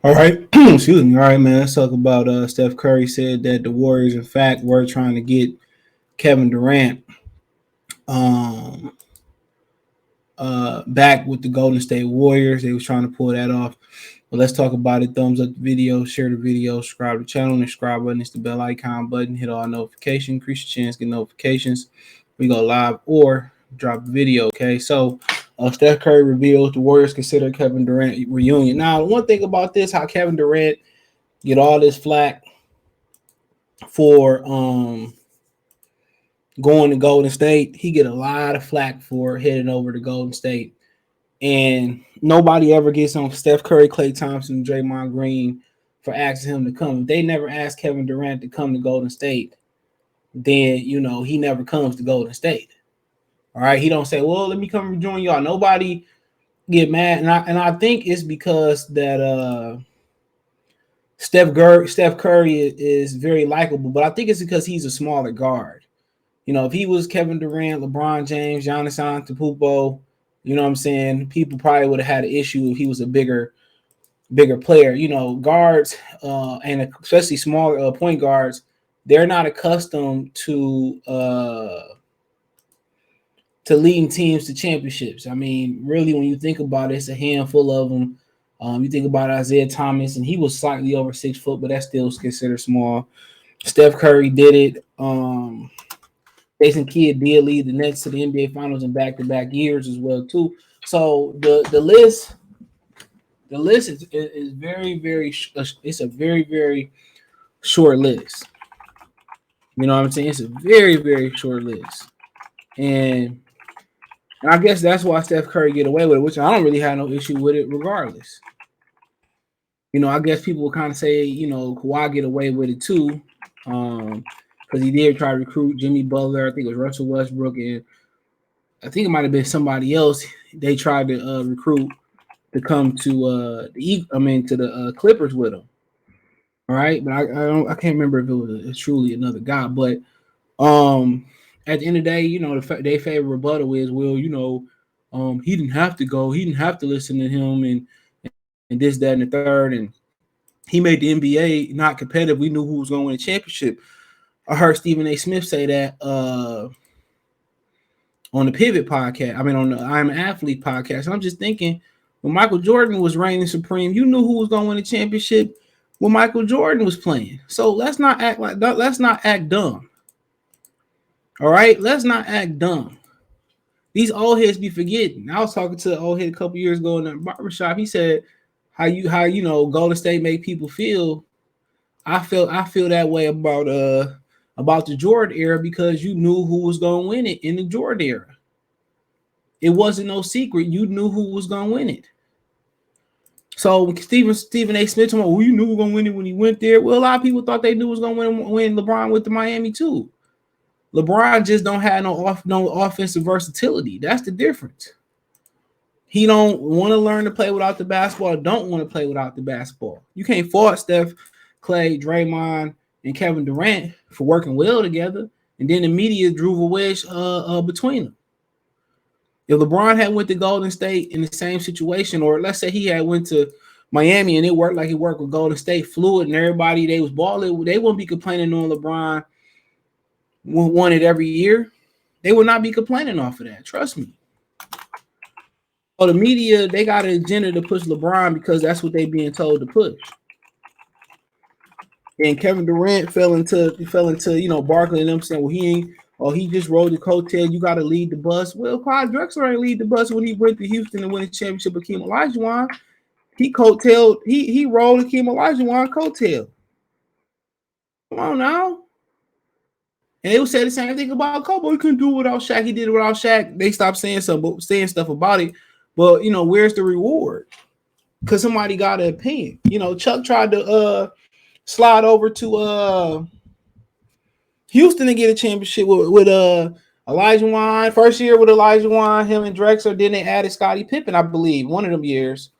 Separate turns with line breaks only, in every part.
All right, excuse me. All right, man. Let's talk about Steph Curry said that the Warriors, in fact, were trying to get Kevin Durant um, back with the Golden State Warriors. They was trying to pull that off. But let's talk about it. Thumbs up the video, share the video, subscribe to the channel, and the subscribe button. It's the bell icon button. Hit all notifications. Increase your chance to get notifications. We go live or drop a video. Okay, so Steph Curry reveals the Warriors consider Kevin Durant reunion. Now, one thing about this, how Kevin Durant get all this flack for going to Golden State. He get a lot of flack for heading over to Golden State. And nobody ever gets on Steph Curry, Klay Thompson, Draymond Green for asking him to come. If they never asked Kevin Durant to come to Golden State, then he never comes to Golden State. All right. He don't say, well, let me come join y'all. Nobody get mad. And I think it's because that Steph Curry is very likable, but I think it's because he's a smaller guard. If he was Kevin Durant, LeBron James, Giannis Antetokounmpo, you know what I'm saying, people probably would have had an issue if he was a bigger player. Guards and especially smaller point guards, they're not accustomed to leading teams to championships. I mean, really, when you think about it, it's a handful of them. You think about Isaiah Thomas, and he was slightly over 6 foot, but that's still considered small. Steph Curry did it. Jason Kidd did lead the Nets to the NBA Finals in back-to-back years as well too. So the list is very, very. It's a very, very short list. You know what I'm saying? It's a very, very short list, and I guess that's why Steph Curry get away with it, which I don't really have no issue with it, regardless. I guess people will kind of say, Kawhi get away with it too. Because he did try to recruit Jimmy Butler. I think it was Russell Westbrook, and I think it might have been somebody else. They tried to recruit to come to the Clippers with him. All right, but I can't remember if it was truly another guy. But at the end of the day, their favorite rebuttal is, well, he didn't have to go. He didn't have to listen to him and this, that, and the third. And he made the NBA not competitive. We knew who was going to win a championship. I heard Stephen A. Smith say that on the Pivot podcast. I mean, on the I'm an Athlete podcast. And I'm just thinking, when Michael Jordan was reigning supreme, you knew who was going to win the championship when Michael Jordan was playing. So let's not act like that. Let's not act dumb. All right, let's not act dumb. These old heads be forgetting. I was talking to an old head a couple years ago in the barbershop. He said, "How Golden State make people feel." I feel that way about the Jordan era because you knew who was going to win it in the Jordan era. It wasn't no secret. You knew who was going to win it. So Stephen A. Smith, well, you knew who was going to win it when he went there. Well, a lot of people thought they knew was going to win LeBron went to Miami too. LeBron just don't have no offensive versatility. That's the difference. He don't want to learn to play without the basketball. Don't want to play without the basketball. You can't fault Steph, Klay, Draymond, and Kevin Durant for working well together, and then the media drew a wedge between them. If LeBron had went to Golden State in the same situation, or let's say he had went to Miami and it worked like he worked with Golden State, fluid, and everybody they was balling, they wouldn't be complaining on LeBron won it every year. They would not be complaining off of that. Trust me. So the media, they got an agenda to push LeBron because that's what they being told to push. And Kevin Durant fell into Barkley and them saying, well, he just rode the coattail. You got to lead the bus. Well, Clyde Drexler ain't lead the bus when he went to Houston and win the championship with Hakeem Olajuwon. He rode Hakeem Olajuwon coattail. Come on now. And they would say the same thing about Kobe. He couldn't do it without Shaq. He did it without Shaq. They stopped saying stuff about it. But where's the reward? Because somebody got an opinion. Chuck tried to slide over to Houston and get a championship with Olajuwon. First year with Olajuwon, him and Drexler. Then they added Scottie Pippen, I believe. One of them years,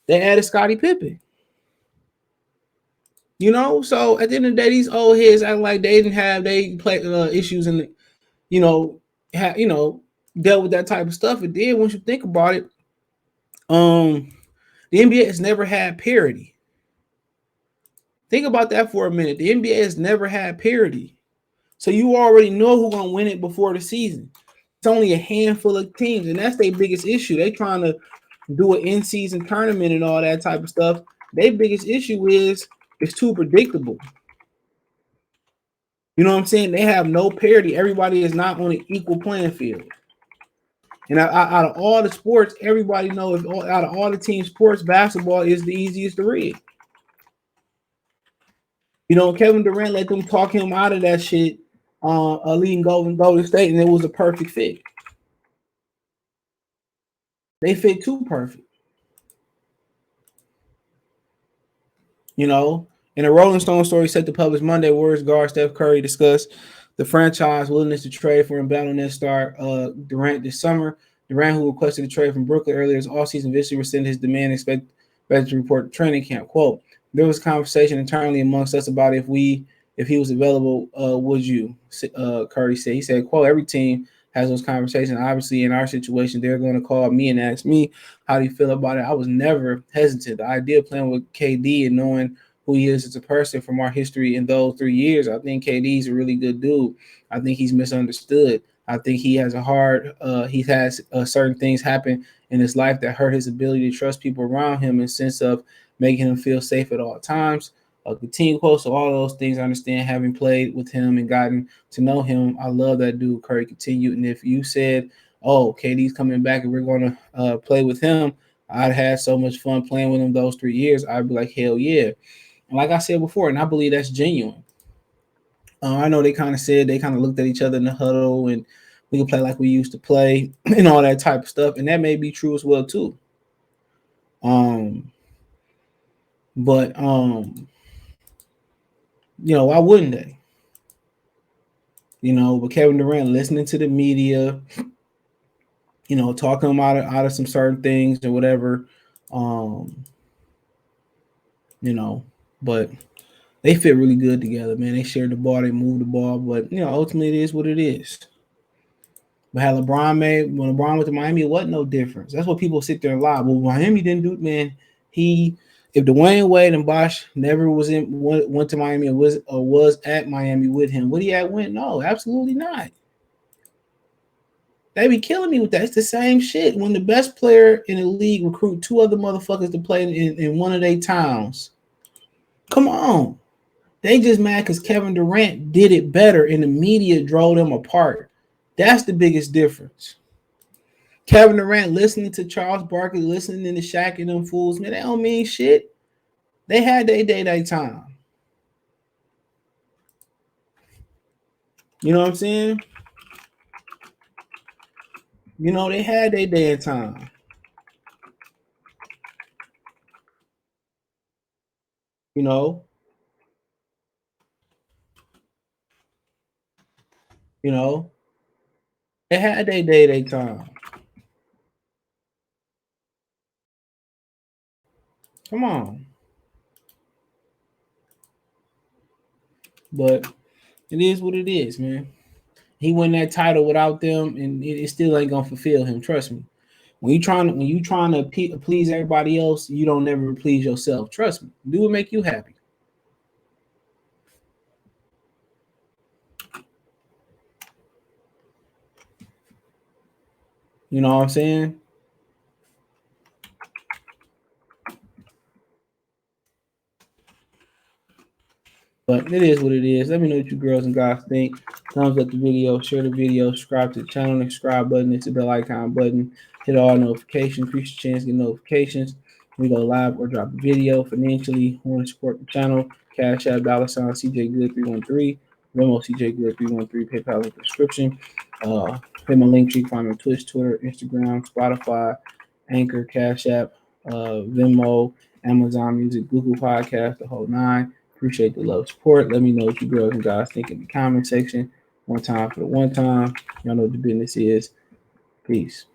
they added Scottie Pippen. So at the end of the day, these old heads act like they didn't have issues and dealt with that type of stuff. It did. Once you think about it, the NBA has never had parity. Think about that for a minute. The NBA has never had parity. So you already know who's gonna win it before the season. It's only a handful of teams, and that's their biggest issue. They trying to do an in-season tournament and all that type of stuff. Their biggest issue is it's too predictable. You know what I'm saying? They have no parity. Everybody is not on an equal playing field. And out of all the sports, everybody knows out of all the team sports, basketball is the easiest to read. You know, Kevin Durant let them talk him out of that shit leading Golden State, and it was a perfect fit. They fit too perfect. You know, in a Rolling Stone story set to publish Monday, Warriors guard Steph Curry discussed the franchise willingness to trade for embattled star Durant this summer. Durant, who requested a trade from Brooklyn earlier this offseason, eventually rescinded his demand and expected to report to training camp. Quote, there was a conversation internally amongst us about if he was available, would you? Curry said. He said, quote, every team has those conversations. Obviously, in our situation, they're going to call me and ask me, how do you feel about it? I was never hesitant. The idea of playing with KD and knowing who he is as a person from our history in those 3 years, I think KD's a really good dude. I think he's misunderstood. I think he has he has certain things happen in his life that hurt his ability to trust people around him in the sense of making him feel safe at all times. Continue quote. So all those things I understand, having played with him and gotten to know him, I love that dude. Curry continued. And if you said, oh, KD's coming back and we're going to play with him, I'd had so much fun playing with him those 3 years. I'd be like, hell yeah. And like I said before, and I believe that's genuine. I know they kind of looked at each other in the huddle and we can play like we used to play and all that type of stuff. And that may be true as well too. But why wouldn't they? But Kevin Durant listening to the media, talking about out of some certain things or whatever, but they fit really good together, man. They share the ball, they move the ball, but ultimately it is what it is. But when LeBron went to Miami, it wasn't no difference. That's what people sit there and lie. Well, Miami didn't do it, man. If Dwayne Wade and Bosh never went to Miami or was at Miami with him, would he have went? No, absolutely not. They be killing me with that. It's the same shit. When the best player in the league recruit 2 other motherfuckers to play in one of their towns, come on. They just mad because Kevin Durant did it better and the media drove them apart. That's the biggest difference. Kevin Durant listening to Charles Barkley, listening to Shaq and them fools, man, they don't mean shit. They had their day, their time. You know what I'm saying? They had their day and time. They had their day, their time. Come on. But it is what it is, man. He won that title without them, and it still ain't gonna fulfill him. Trust me. When you trying to please everybody else, you don't never please yourself. Trust me. Do what make you happy. You know what I'm saying? But it is what it is. Let me know what you girls and guys think. Thumbs up the video, share the video, subscribe to the channel, the subscribe button, hit the bell icon button, hit all notifications, increase your chance to get notifications. We go live or drop a video. Financially, want to support the channel. Cash App, $ CJ Good 313, Venmo CJ Good 313, PayPal link description. Hit my link tree, find me on Twitch, Twitter, Instagram, Spotify, Anchor, Cash App, Venmo, Amazon Music, Google Podcast, the whole 9. Appreciate the love support. Let me know what you girls and guys think in the comment section. One time for the one time. Y'all know what the business is. Peace.